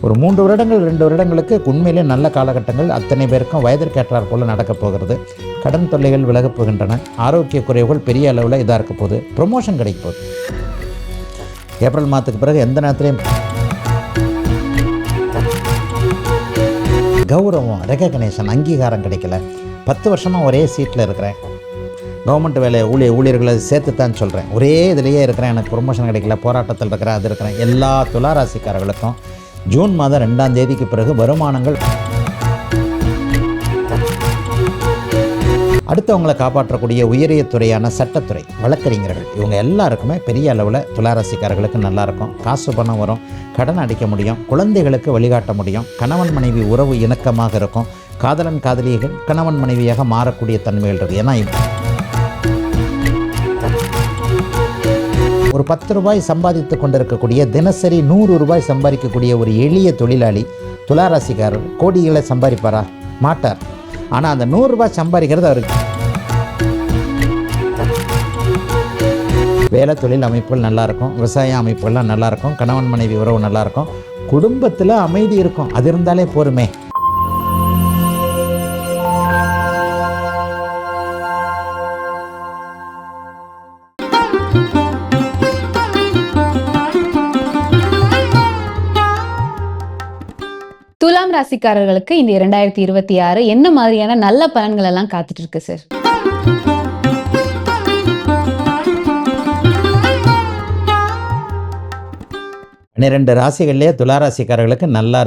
ஒரு 3 வருடங்கள் 2 வருடங்களுக்கு உண்மையிலே நல்ல காலகட்டங்கள் அத்தனை பேருக்கும் வயதிற்கேற்றார் போல் நடக்கப் போகிறது. கடன் தொல்லைகள் விலகப் போகின்றன. ஆரோக்கிய குறைவுகள் பெரிய அளவில் இதாக இருக்க போகுது. ப்ரொமோஷன் கிடைக்க போகுது. ஏப்ரல் மாதத்துக்கு பிறகு எந்த நேரத்துலையும் கௌரவம், ரெகக்னேஷன், அங்கீகாரம் கிடைக்கல. 10 வருஷமாக ஒரே சீட்டில் இருக்கிறேன். கவர்மெண்ட் வேலை ஊழியர்களை சேர்த்து தான் சொல்கிறேன். ஒரே இதிலேயே இருக்கிறேன், எனக்கு ப்ரொமோஷன் கிடைக்கல, போராட்டத்தில் இருக்கிறேன், அது இருக்கிறேன். எல்லா துளாராசிக்காரர்களுக்கும் ஜூன் மாதம் 2ஆம் தேதிக்கு பிறகு வருமானங்கள் அடுத்தவங்களை காப்பாற்றக்கூடிய உயரிய துறையான சட்டத்துறை, வழக்கறிஞர்கள், இவங்க எல்லாருக்குமே பெரிய அளவில் துளாராசிக்காரர்களுக்கு நல்லாயிருக்கும். காசு பணம் வரும், கடன் அடிக்க முடியும், குழந்தைகளுக்கு வழிகாட்ட முடியும், கணவன் மனைவி உறவு இணக்கமாக இருக்கும், காதலன் காதலிகள் கணவன் மனைவியாக மாறக்கூடிய தன்மைகள் இருக்குது. ஏன்னா ஒரு 10 ரூபாய் சம்பாதித்து கொண்டிருக்கக்கூடிய தினசரி 100 ரூபாய் சம்பாதிக்கக்கூடிய ஒரு எளிய தொழிலாளி துளாராசிக்காரர் கோடிகளை சம்பாதிப்பாரா? மாட்டார். ஆனால் அந்த 100 ரூபாய் சம்பாதிக்கிறது அவருக்கு. வேலை தொழில் அமைப்புகள் நல்லாயிருக்கும், விவசாய அமைப்புகள்லாம் நல்லாயிருக்கும், கணவன் மனைவி உறவு நல்லாயிருக்கும், குடும்பத்தில் அமைதி இருக்கும். அது இருந்தாலே போருமே. துலாம் ராசிக்காரர்களுக்கு இந்த 2026 என்ன மாதிரியான நல்ல பலன்கள் எல்லாம் காத்துட்டு இருக்கு சார்? பன்னிரெண்டு ராசிகள்லேயே துளாராசிக்காரர்களுக்கு நல்லா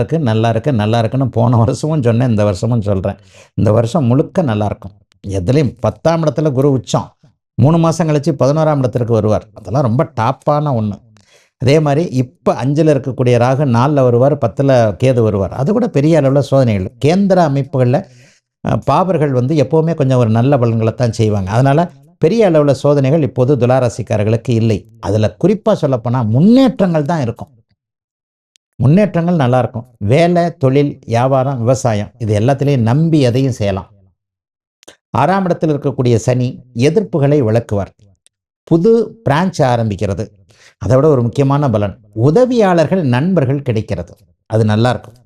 இருக்குன்னு போன வருஷமும் சொன்னேன், இந்த வருஷமும் சொல்கிறேன். இந்த வருஷம் முழுக்க நல்லாயிருக்கும். எதுலேயும் 10ஆம் இடத்துல குரு உச்சம், 3 மாதம் கழித்து 11ஆம் இடத்திற்கு வருவார். அதெல்லாம் ரொம்ப டாப்பான ஒன்று. அதே மாதிரி இப்போ 5ல் இருக்கக்கூடிய ராகு 4ல் வருவார், 10ல் கேது வருவார். அது கூட பெரிய அளவில் சோதனைகள். கேந்திர அமைப்புகளில் பாவர்கள் எப்போவுமே கொஞ்சம் ஒரு நல்ல பலன்களை தான் செய்வாங்க. அதனால் பெரிய அளவில் சோதனைகள் இப்போது துளாராசிக்காரர்களுக்கு இல்லை. அதில் குறிப்பாக சொல்லப்போனால் முன்னேற்றங்கள் தான் இருக்கும். முன்னேற்றங்கள் நல்லாயிருக்கும். வேலை, தொழில், வியாபாரம், விவசாயம், இது எல்லாத்துலேயும் நம்பி எதையும் செய்யலாம். 6ஆம் இடத்தில் இருக்கக்கூடிய சனி எதிர்ப்புகளை விளக்குவார். புது பிரான்ச் ஆரம்பிக்கிறது. அதை விட ஒரு முக்கியமான பலன், உதவியாளர்கள் நண்பர்கள் கிடைக்கிறது. அது நல்லாயிருக்கும்.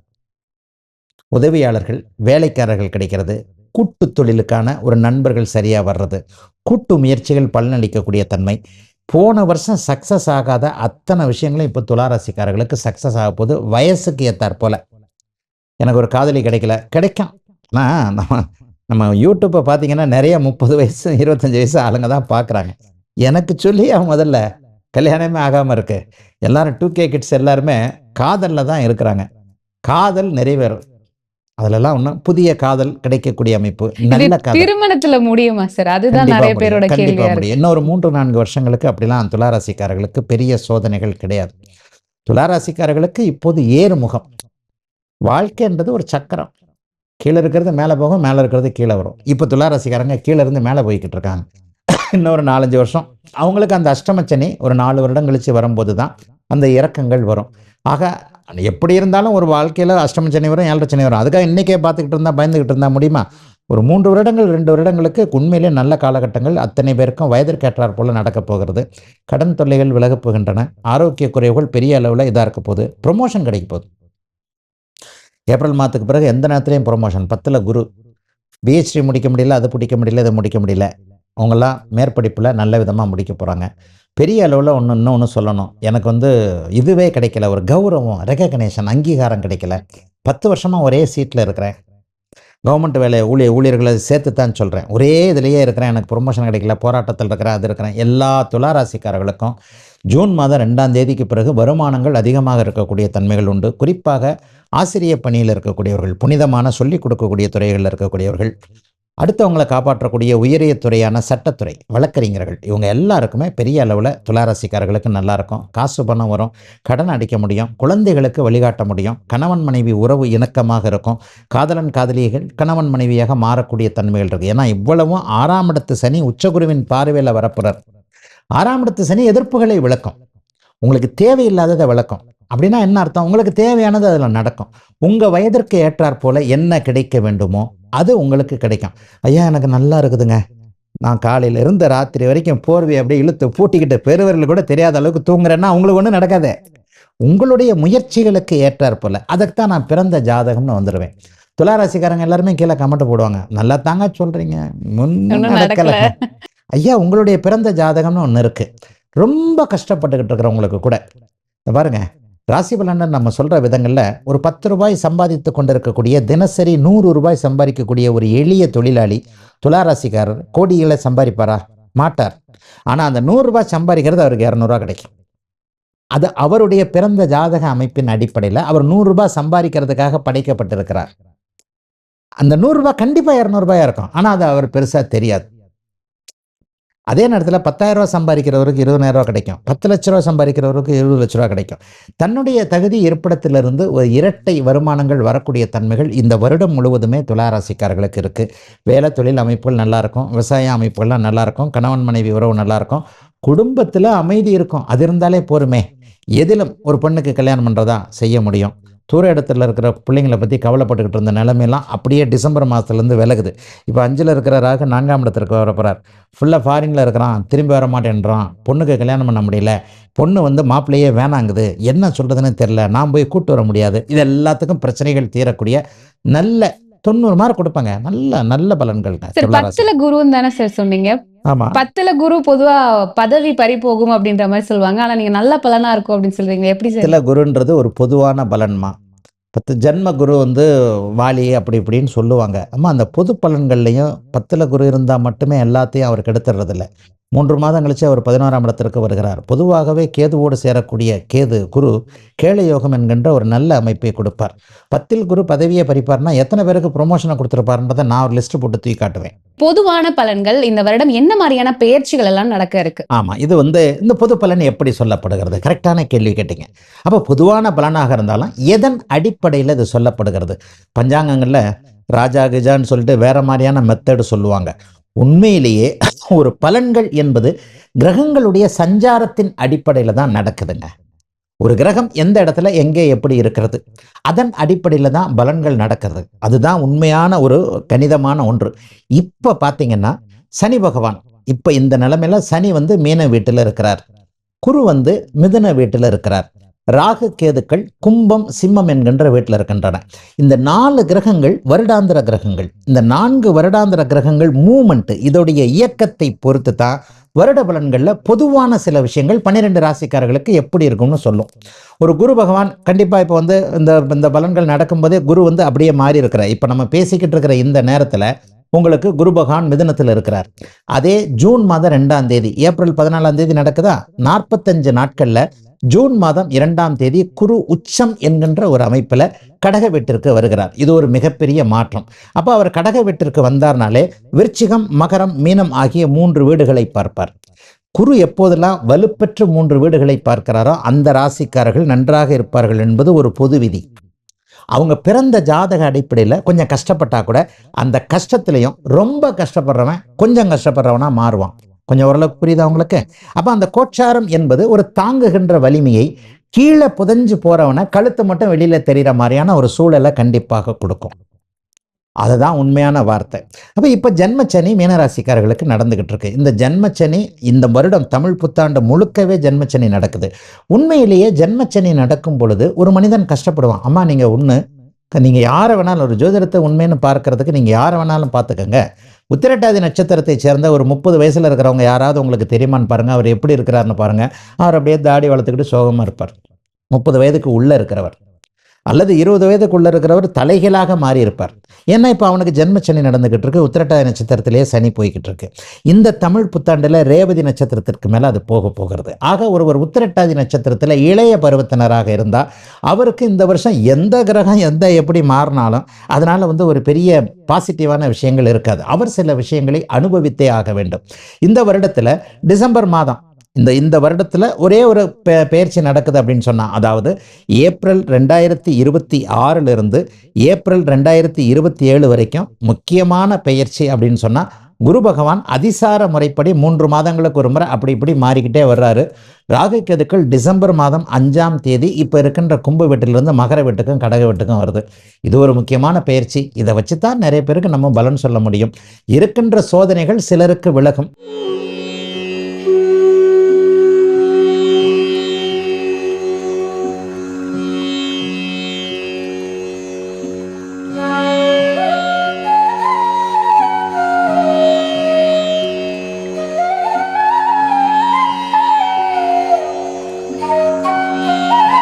உதவியாளர்கள் வேலைக்காரர்கள் கிடைக்கிறது. கூட்டு தொழிலுக்கான ஒரு நண்பர்கள் சரியாக வர்றது, கூட்டு முயற்சிகள் பலனளிக்கக்கூடிய தன்மை. போன வருஷம் சக்ஸஸ் ஆகாத அத்தனை விஷயங்களும் இப்போ துளாராசிக்காரர்களுக்கு சக்ஸஸ் ஆக போது. வயசுக்கு ஏற்றாற் போல். எனக்கு ஒரு காதலி கிடைக்கும். ஆனால் நம்ம யூடியூப்பை பார்த்தீங்கன்னா நிறைய 30 வயசு 25 வயசு ஆளுங்க தான் பார்க்குறாங்க. எனக்கு சொல்லி முதல்ல கல்யாணமே ஆகாமல் இருக்கு. எல்லாரும் 2K கிட்ஸ் எல்லாருமே காதலில் தான் இருக்கிறாங்க. காதல் நிறைவேறும். அதிலெல்லாம் ஒன்றும் புதிய காதல் கிடைக்கக்கூடிய அமைப்பு, நல்ல காதல் திருமணத்தில் முடியுமா சார்? அதுதான் நிறைய பேரோட கேள்வியா இருக்கு. இன்னொரு 3-4 வருஷங்களுக்கு அப்படிலாம் துளாராசிக்காரர்களுக்கு பெரிய சோதனைகள் கிடையாது. துளாராசிக்காரர்களுக்கு இப்போது ஏறுமுகம். வாழ்க்கைன்றது ஒரு சக்கரம். கீழே இருக்கிறது மேலே போகும், மேலே இருக்கிறது கீழே வரும். இப்போ துளாராசிக்காரங்க கீழே இருந்து மேலே போய்கிட்டு இருக்காங்க. இன்னொரு 4-5 வருஷம் அவங்களுக்கு அந்த அஷ்டமச்சனி ஒரு 4 வருடம் கழித்து வரும்போது தான் அந்த இறக்கங்கள் வரும். ஆக எப்படி இருந்தாலும் ஒரு வாழ்க்கையில் அஷ்டமச்சனி வரும், 7 சனி வரும். அதுக்காக இன்றைக்கே பார்த்துக்கிட்டு இருந்தால் பயந்துக்கிட்டு இருந்தால் முடியுமா? ஒரு 3 வருடங்கள் 2 வருடங்களுக்கு உண்மையிலே நல்ல காலகட்டங்கள் அத்தனை பேருக்கும் வயதிற்கேற்றார் போல் நடக்கப் போகிறது. கடன் தொல்லைகள் விலகப் போகின்றன. ஆரோக்கிய குறைவுகள் பெரிய அளவில் இதாக இருக்க போகுது. ப்ரொமோஷன் கிடைக்க போகுது. ஏப்ரல் மாதத்துக்கு பிறகு எந்த நேரத்துலையும் ப்ரொமோஷன். 10ல் குரு. பிஹெச்டி முடிக்க முடியல, அது பிடிக்க முடியல, இதை முடிக்க முடியல. அவங்களாம் மேற்படிப்பில் நல்ல விதமாக முடிக்க போகிறாங்க. பெரிய அளவில் இன்னொன்று சொல்லணும். எனக்கு இதுவே கிடைக்கல, ஒரு கௌரவம், ரெகக்னேஷன், அங்கீகாரம் கிடைக்கல. 10 வருஷமாக ஒரே சீட்டில் இருக்கிறேன். கவர்மெண்ட் வேலை ஊழியர்களை சேர்த்து தான் சொல்கிறேன். ஒரே இதிலேயே இருக்கிறேன், எனக்கு ப்ரொமோஷன் கிடைக்கல, போராட்டத்தில் இருக்கிறேன், அது இருக்கிறேன். எல்லா துளாராசிக்காரர்களுக்கும் ஜூன் மாதம் 2ஆம் தேதிக்கு பிறகு வருமானங்கள் அதிகமாக இருக்கக்கூடிய தன்மைகள் உண்டு. குறிப்பாக ஆசிரிய பணியில் இருக்கக்கூடியவர்கள், புனிதமான சொல்லிக் கொடுக்கக்கூடிய துறைகளில் இருக்கக்கூடியவர்கள், அடுத்தவங்களை காப்பாற்றக்கூடிய உயரிய துறையான சட்டத்துறை, வழக்கறிஞர்கள், இவங்க எல்லாருக்குமே பெரிய அளவில் துளாராசிக்காரர்களுக்கு நல்லாயிருக்கும். காசு பணம் வரும், கடன் அடிக்க முடியும், குழந்தைகளுக்கு வழிகாட்ட முடியும், கணவன் மனைவி உறவு இணக்கமாக இருக்கும், காதலன் காதலிகள் கணவன் மனைவியாக மாறக்கூடிய தன்மைகள் இருக்குது. ஏன்னா இவ்வளவும் 6ஆம் இடத்து சனி உச்சகுருவின் பார்வையில் வரப்புறார். 6ஆம் இடத்து சனி எதிர்ப்புகளை விளக்கும், உங்களுக்கு தேவையில்லாததை விளக்கும். அப்படின்னா என்ன அர்த்தம்? உங்களுக்கு தேவையானது அதில் நடக்கும். உங்கள் வயதிற்கு ஏற்றாற் போல் என்ன கிடைக்க வேண்டுமோ அது உங்களுக்கு கிடைக்கும். ஐயா எனக்கு நல்லா இருக்குதுங்க, நான் காலையில் இருந்து ராத்திரி வரைக்கும் போர்வை அப்படியே இழுத்து பூட்டிக்கிட்டு பெருவரில் கூட தெரியாத அளவுக்கு தூங்குறேன்னா உங்களுக்கு ஒன்றும் நடக்காது. உங்களுடைய முயற்சிகளுக்கு ஏற்றாற் போல அதுக்குத்தான் நான் பிறந்த ஜாதகம்னு வந்துடுவேன். துளாராசிக்காரங்க எல்லாருமே கீழே கமெண்ட் போடுவாங்க, நல்லா தாங்க சொல்றீங்க, முன்னும் ஒண்ணும் நடக்கல. நடக்கல. ஐயா, உங்களுடைய பிறந்த ஜாதகம்னு ஒன்று இருக்கு. ரொம்ப கஷ்டப்பட்டுக்கிட்டு இருக்கிறவங்களுக்கு கூட இந்த பாருங்க, ராசி பலன் நம்ம சொல்ற விதங்கள்ல ஒரு 10 ரூபாய் சம்பாதித்து கொண்டிருக்கக்கூடிய, தினசரி 100 ரூபாய் சம்பாதிக்கக்கூடிய ஒரு எளிய தொழிலாளி துளாராசிக்காரர் கோடிகளை சம்பாதிப்பாரா? மாட்டார். ஆனா அந்த 100 ரூபாய் சம்பாதிக்கிறது அவருக்கு 200 ரூபாய் கிடைக்கும். அது அவருடைய பிறந்த ஜாதக அமைப்பின் அடிப்படையில் அவர் 100 ரூபாய் சம்பாதிக்கிறதுக்காக படைக்கப்பட்டிருக்கிறார். அந்த 100 ரூபாய் கண்டிப்பா 200 ரூபாயா இருக்கும். ஆனா அது அவர் பெருசா தெரியாது. அதே நேரத்தில் 10,000 ரூபாய் சம்பாதிக்கிறவருக்கு 20,000 ரூபாய் கிடைக்கும். 10 லட்ச ரூபாய் சம்பாதிக்கிறவருக்கு 20 லட்ச ரூபாய் கிடைக்கும். தன்னுடைய தகுதி இருப்பிடத்திலிருந்து ஒரு இரட்டை வருமானங்கள் வரக்கூடிய தன்மைகள் இந்த வருடம் முழுவதுமே துளாராசிக்காரர்களுக்கு இருக்கு. வேலை தொழில் அமைப்புகள் நல்லா இருக்கும், விவசாய அமைப்புகள்லாம் நல்லா இருக்கும், கணவன் மனைவி உறவு நல்லா இருக்கும், குடும்பத்தில் அமைதி இருக்கும். அது இருந்தாலே போருமே. எதிலும் ஒரு பெண்ணுக்கு கல்யாணம் பண்ணுறதா செய்ய முடியும். தூர இடத்துல இருக்கிற பிள்ளைங்களை பற்றி கவலைப்பட்டுக்கிட்டு இருந்த நிலைமையெல்லாம் அப்படியே டிசம்பர் மாதத்துலேருந்து விலகுது. இப்போ 5ல் இருக்கிற ராகு 4ஆம் இடத்திற்கு வரப்போகிறார். ஃபுல்லாக ஃபாரினில் இருக்கிறான், திரும்பி வர மாட்டேன்றான், பொண்ணுக்கு கல்யாணம் பண்ண முடியல, பொண்ணு மாப்பிள்ளையே வேணாங்குது, என்ன சொல்கிறதுன்னு தெரில, நான் போய் கூட்டு வர முடியாது. இது எல்லாத்துக்கும் பிரச்சனைகள் தீரக்கூடிய நல்ல 90 மார்க் கொடுப்பாங்க. நல்ல நல்ல பலன்கள். சார் 10ல குருன்னு தானே சார் சொன்னீங்க? ஆமாம், 10ல குரு பொதுவா பதவி பறி போகும் அப்படின்ற மாதிரி சொல்லுவாங்க. ஆனா நீங்க நல்ல பலனா இருக்கும் அப்படின்னு சொல்றீங்க. எப்படி சார்? 10ல் குருன்றது ஒரு பொதுவான பலன்மா. 10 ஜென்ம குரு வாலி அப்படி இப்படின்னு சொல்லுவாங்க. அம்மா, அந்த பொது பலன்கள்லையும் 10ல் குரு இருந்தால் மட்டுமே எல்லாத்தையும் அவர் கெடுத்துறதில்ல. 3 மாதம் கழிச்சு அவர் 11ஆம் இடத்திற்கு வருகிறார். பொதுவாகவே கேதுவோடு சேரக்கூடிய குரு கேள யோகம் என்கின்ற ஒரு நல்ல அமைப்பை கொடுப்பார். 10ல் குரு பதவியை பறிப்பார்னா எத்தனை பேருக்கு ப்ரொமோஷனை கொடுத்துருப்பாருன்றதை நான் ஒரு லிஸ்ட் போட்டு தூக்கி காட்டுவேன். பொதுவான பலன்கள் இந்த வருடம் என்ன மாதிரியான பெயர்ச்சிகள் எல்லாம் நடக்க இருக்கு? ஆமாம், இது இந்த பொது பலன் எப்படி சொல்லப்படுகிறது? கரெக்டான கேள்வி கேட்டீங்க. அப்போ பொதுவான பலனாக இருந்தாலும் எதன் அடிப்படையில் இது சொல்லப்படுகிறது? பஞ்சாங்கங்களில் ராஜா கிஜான்னு சொல்லிட்டு வேற மாதிரியான மெத்தடு சொல்லுவாங்க. உண்மையிலேயே ஒரு பலன்கள் என்பது கிரகங்களுடைய சஞ்சாரத்தின் அடிப்படையில் தான் நடக்குதுங்க. ஒரு கிரகம் எந்த இடத்துல எங்கே எப்படி இருக்கிறது, அதன் அடிப்படையில் தான் பலன்கள் நடக்கிறது. அதுதான் உண்மையான ஒரு கணிதமான ஒன்று. இப்போ பார்த்தீங்கன்னா சனி பகவான் இப்போ இந்த நிலைமையில சனி மீன வீட்டில் இருக்கிறார், குரு மிதுன வீட்டில் இருக்கிறார், ராகு கேதுக்கள் கும்பம் சிம்மம் என்கின்ற வீட்டில் இருக்கின்றன. இந்த 4 கிரகங்கள் வருடாந்திர கிரகங்கள். இந்த 4 வருடாந்திர கிரகங்கள் மூமெண்ட், இதோடைய இயக்கத்தை பொறுத்து தான் வருட பலன்களில் பொதுவான சில விஷயங்கள் 12 ராசிக்காரர்களுக்கு எப்படி இருக்கும்னு சொல்லும். ஒரு குரு பகவான் கண்டிப்பாக இப்போ இந்த பலன்கள் நடக்கும்போதே குரு அப்படியே மாறி இருக்கிறார். இப்போ நம்ம பேசிக்கிட்டு இருக்கிற இந்த நேரத்தில் உங்களுக்கு குரு பகவான் மிதுனத்தில் இருக்கிறார். அதே ஜூன் மாதம் 2ஆம் தேதி, ஏப்ரல் 14ஆம் தேதி நடக்குதா, 45 நாட்களில் ஜூன் மாதம் 2ஆம் தேதி குரு உச்சம் என்கின்ற ஒரு அமைப்பில் கடக வீட்டிற்கு வருகிறார். இது ஒரு மிகப்பெரிய மாற்றம். அப்போ அவர் கடக வீட்டிற்கு வந்தார்னாலே விருச்சிகம் மகரம் மீனம் ஆகிய 3 வீடுகளை பார்ப்பார். குரு எப்போதெல்லாம் வலுப்பெற்று 3 வீடுகளை பார்க்கிறாரோ அந்த ராசிக்காரர்கள் நன்றாக இருப்பார்கள் என்பது ஒரு பொது விதி. அவங்க பிறந்த ஜாதக அடிப்படையில் கொஞ்சம் கஷ்டப்பட்டா கூட அந்த கஷ்டத்திலையும் ரொம்ப கஷ்டப்படுறவன் கொஞ்சம் கஷ்டப்படுறவனா மாறுவான். கொஞ்சம் ஓரளவுக்கு புரியுதா உங்களுக்கு? அப்போ அந்த கோச்சாரம் என்பது ஒரு தாங்குகின்ற வலிமையை, கீழே புதைஞ்சு போறவனை கழுத்து மட்டும் வெளியில தெரிகிற மாதிரியான ஒரு சூழலை கண்டிப்பாக கொடுக்கும். அதுதான் உண்மையான வார்த்தை. அப்போ இப்போ ஜென்மச்சனி மீனராசிக்காரர்களுக்கு நடந்துகிட்டு இருக்கு. இந்த ஜென்மச்சனி இந்த வருடம் தமிழ் புத்தாண்டு முழுக்கவே ஜென்மச்சனி நடக்குது. உண்மையிலேயே ஜென்மச்சனி நடக்கும் பொழுது ஒரு மனிதன் கஷ்டப்படுவான். அம்மா, நீங்கள் யாரை வேணாலும், ஒரு ஜோதிடத்தை உண்மைன்னு பார்க்கறதுக்கு நீங்கள் யாரை வேணாலும் பார்த்துக்கங்க. உத்திரட்டாதி நட்சத்திரத்தை சேர்ந்த ஒரு 30 வயசில் இருக்கிறவங்க யாராவது உங்களுக்கு தெரியுமான்னு பாருங்கள். அவர் எப்படி இருக்கிறாருன்னு பாருங்கள். அவர் அப்படியே தாடி வளர்த்துக்கிட்டு சோகமாக இருப்பார். 30 வயதுக்கு உள்ளே இருக்கிறவர் அல்லது 20 வயதுக்குள்ளே இருக்கிறவர் தலைகீழாக மாறி இருப்பார். ஏன்னா இப்போ அவனுக்கு ஜென்மச்சனி நடந்துக்கிட்டு இருக்கு, உத்திரட்டாதி நட்சத்திரத்திலேயே சனி போய்கிட்டு இருக்கு. இந்த தமிழ் புத்தாண்டில் ரேவதி நட்சத்திரத்திற்கு மேலே அது போகிறது. ஆக ஒருவர் உத்திரட்டாதி நட்சத்திரத்தில் இளைய பருவத்தினராக இருந்தால் அவருக்கு இந்த வருஷம் எந்த கிரகம் எப்படி மாறினாலும் அதனால் ஒரு பெரிய பாசிட்டிவான விஷயங்கள் இருக்காது. அவர் சில விஷயங்களை அனுபவித்தே ஆக வேண்டும். இந்த வருடத்தில் டிசம்பர் மாதம் இந்த வருடத்தில் ஒரே ஒரு பெயர்ச்சி நடக்குது அப்படின்னு சொன்னால், அதாவது ஏப்ரல் 2026 ஏப்ரல் 2027 வரைக்கும் முக்கியமான பெயர்ச்சி அப்படின்னு சொன்னால், குரு பகவான் அதிசார முறைப்படி 3 மாதங்களுக்கு ஒரு முறை அப்படி இப்படி மாறிக்கிட்டே வர்றாரு. ராகு கேதுக்கள் டிசம்பர் மாதம் 5ஆம் தேதி இப்போ இருக்கின்ற கும்ப வீட்டிலிருந்து மகர வீட்டுக்கும் கடக வீட்டுக்கும் வருது. இது ஒரு முக்கியமான பெயர்ச்சி. இதை வச்சு தான் நிறைய பேருக்கு நம்ம பலன் சொல்ல முடியும். இருக்கின்ற சோதனைகள் சிலருக்கு விலகும்.